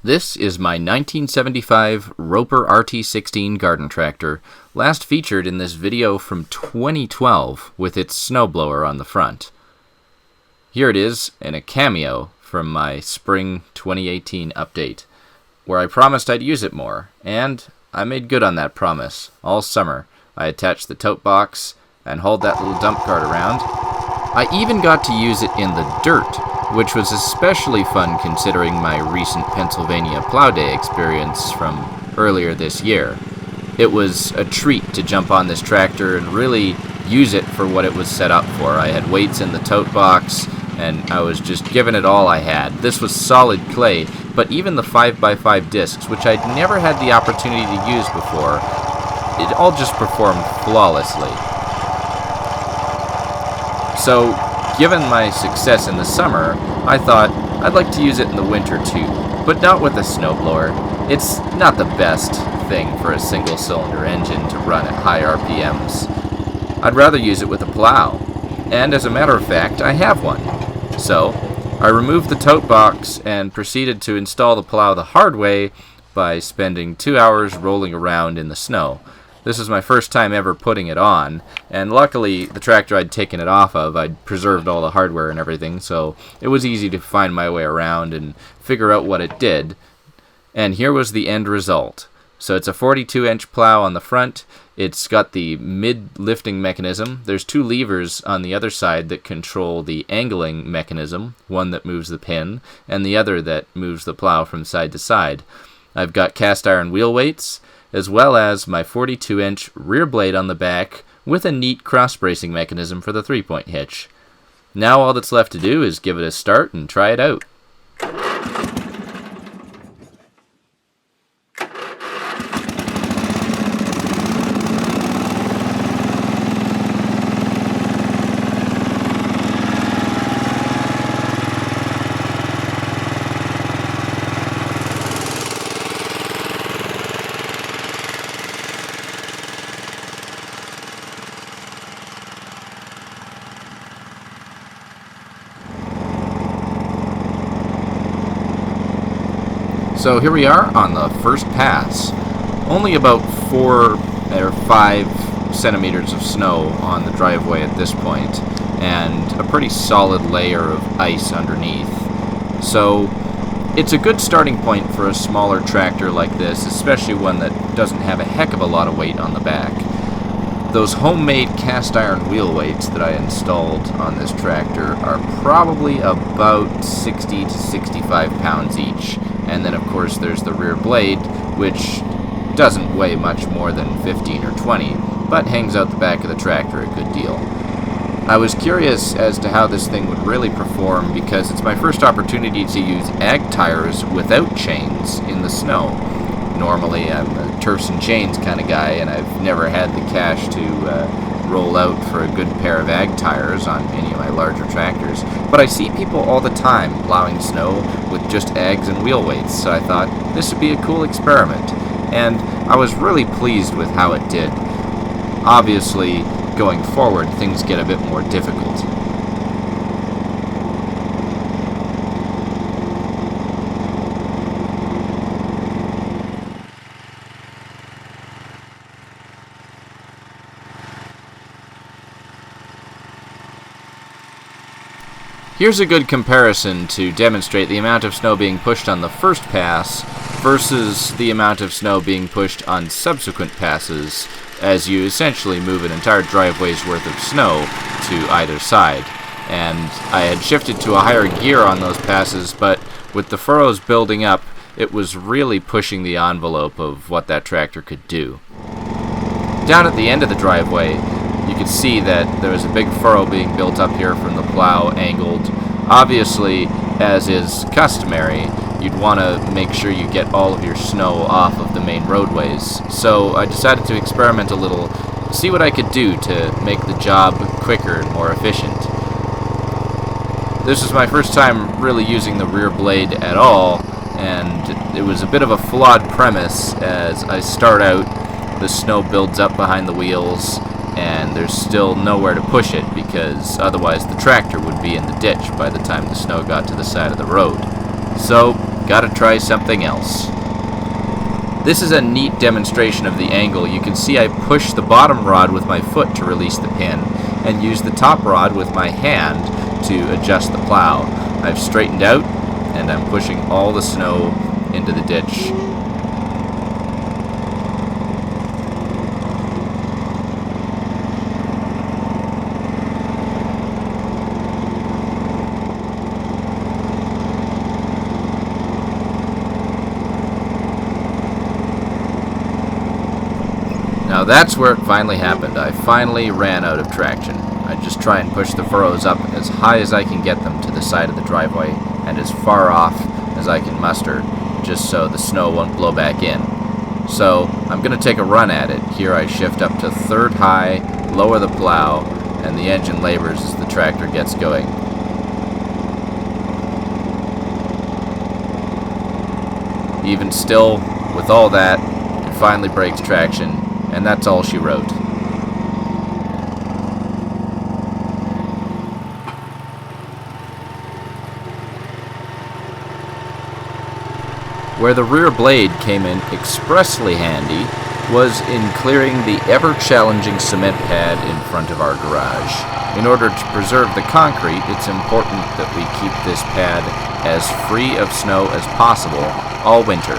This is my 1975 Roper RT16 garden tractor, last featured in this video from 2012 with its snowblower on the front. Here it is in a cameo from my spring 2018 update, where I promised I'd use it more, and I made good on that promise. All summer, I attached the tote box and hauled that little dump cart around. I even got to use it in the dirt, which was especially fun considering my recent Pennsylvania Plow Day experience from earlier this year. It was a treat to jump on this tractor and really use it for what it was set up for. I had weights in the tote box, and I was just giving it all I had. This was solid clay, but even the 5x5 discs, which I'd never had the opportunity to use before, it all just performed flawlessly. So, given my success in the summer, I thought I'd like to use it in the winter too, but not with a snowblower. It's not the best thing for a single-cylinder engine to run at high RPMs. I'd rather use it with a plow, and as a matter of fact, I have one. So, I removed the tote box and proceeded to install the plow the hard way by spending 2 hours rolling around in the snow. This is my first time ever putting it on, and luckily the tractor I'd taken it off of, I'd preserved all the hardware and everything, so it was easy to find my way around and figure out what it did. And here was the end result. So it's a 42-inch plow on the front. It's got the mid-lifting mechanism. There's two levers on the other side that control the angling mechanism, one that moves the pin, and the other that moves the plow from side to side. I've got cast iron wheel weights, as well as my 42-inch rear blade on the back with a neat cross-bracing mechanism for the 3-point hitch. Now all that's left to do is give it a start and try it out. So here we are on the first pass. Only about 4 or 5 centimeters of snow on the driveway at this point, and a pretty solid layer of ice underneath. So it's a good starting point for a smaller tractor like this, especially one that doesn't have a heck of a lot of weight on the back. Those homemade cast iron wheel weights that I installed on this tractor are probably about 60 to 65 pounds each. And then, of course, there's the rear blade, which doesn't weigh much more than 15 or 20, but hangs out the back of the tractor a good deal. I was curious as to how this thing would really perform because it's my first opportunity to use ag tires without chains in the snow. Normally, I'm a turfs and chains kind of guy, and I've never had the cash to roll out for a good pair of ag tires on any of my larger tractors, but I see people all the time plowing snow with just ags and wheel weights, so I thought this would be a cool experiment, and I was really pleased with how it did. Obviously, going forward, things get a bit more difficult. Here's a good comparison to demonstrate the amount of snow being pushed on the first pass versus the amount of snow being pushed on subsequent passes as you essentially move an entire driveway's worth of snow to either side. And I had shifted to a higher gear on those passes, but with the furrows building up, it was really pushing the envelope of what that tractor could do. Down at the end of the driveway, you could see that there was a big furrow being built up here from the plow angled. Obviously, as is customary, you'd want to make sure you get all of your snow off of the main roadways. So I decided to experiment a little, see what I could do to make the job quicker and more efficient. This was my first time really using the rear blade at all, and it was a bit of a flawed premise. As I start out, the snow builds up behind the wheels, and there's still nowhere to push it because otherwise the tractor would be in the ditch by the time the snow got to the side of the road. So Gotta try something else. This is a neat demonstration of the angle. You can see I push the bottom rod with my foot to release the pin, and use the top rod with my hand to adjust the plow. I've straightened out, and I'm pushing all the snow into the ditch. Now that's where it finally happened. I finally ran out of traction. I just try and push the furrows up as high as I can get them to the side of the driveway, and as far off as I can muster, just so the snow won't blow back in. So I'm going to take a run at it. Here I shift up to third high, lower the plow, and the engine labors as the tractor gets going. Even still, with all that, it finally breaks traction, and that's all she wrote. Where the rear blade came in expressly handy was in clearing the ever-challenging cement pad in front of our garage. In order to preserve the concrete, it's important that we keep this pad as free of snow as possible all winter.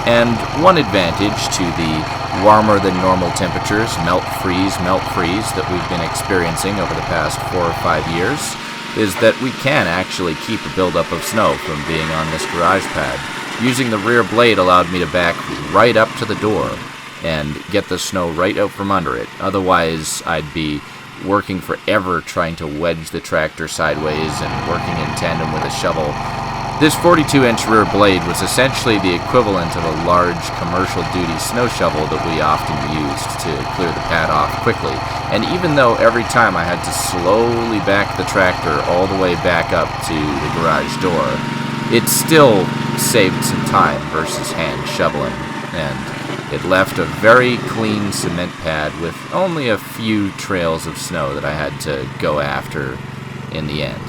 And one advantage to the warmer than normal temperatures, melt-freeze that we've been experiencing over the past 4 or 5 years is that we can actually keep a buildup of snow from being on this garage pad. Using the rear blade allowed me to back right up to the door and get the snow right out from under it. Otherwise, I'd be working forever trying to wedge the tractor sideways and working in tandem with a shovel. This 42-inch rear blade was essentially the equivalent of a large commercial-duty snow shovel that we often used to clear the pad off quickly. And even though every time I had to slowly back the tractor all the way back up to the garage door, it still saved some time versus hand shoveling, and it left a very clean cement pad with only a few trails of snow that I had to go after in the end.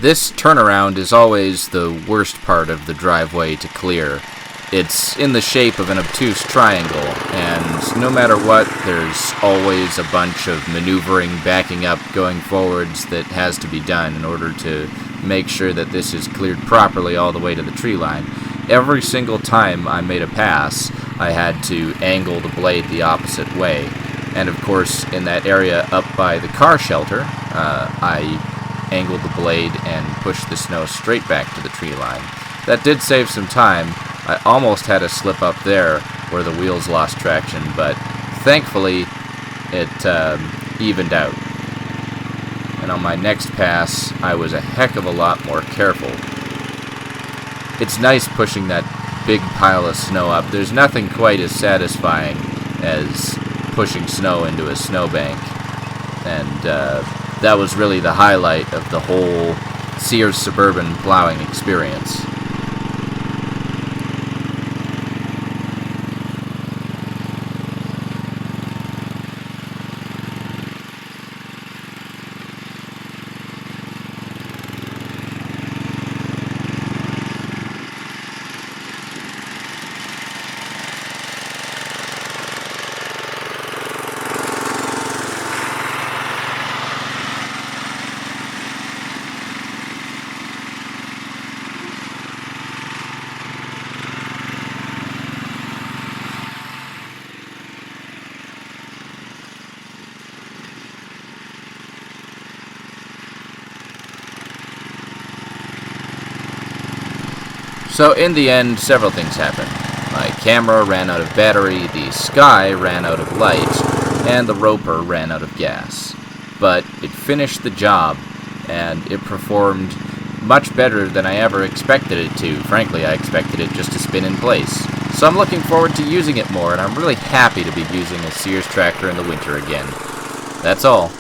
This turnaround is always the worst part of the driveway to clear. It's in the shape of an obtuse triangle, and no matter what, there's always a bunch of maneuvering, backing up, going forwards that has to be done in order to make sure that this is cleared properly all the way to the tree line. Every single time I made a pass, I had to angle the blade the opposite way. And of course, in that area up by the car shelter, I angled the blade and pushed the snow straight back to the tree line. That did save some time. I almost had a slip up there where the wheels lost traction, but thankfully it evened out. And on my next pass, I was a heck of a lot more careful. It's nice pushing that big pile of snow up. There's nothing quite as satisfying as pushing snow into a snowbank. And that was really the highlight of the whole Sears Suburban plowing experience. So in the end, several things happened. My camera ran out of battery, the sky ran out of light, and the roper ran out of gas. But it finished the job, and it performed much better than I ever expected it to. Frankly, I expected it just to spin in place. So I'm looking forward to using it more, and I'm really happy to be using a Sears tractor in the winter again. That's all.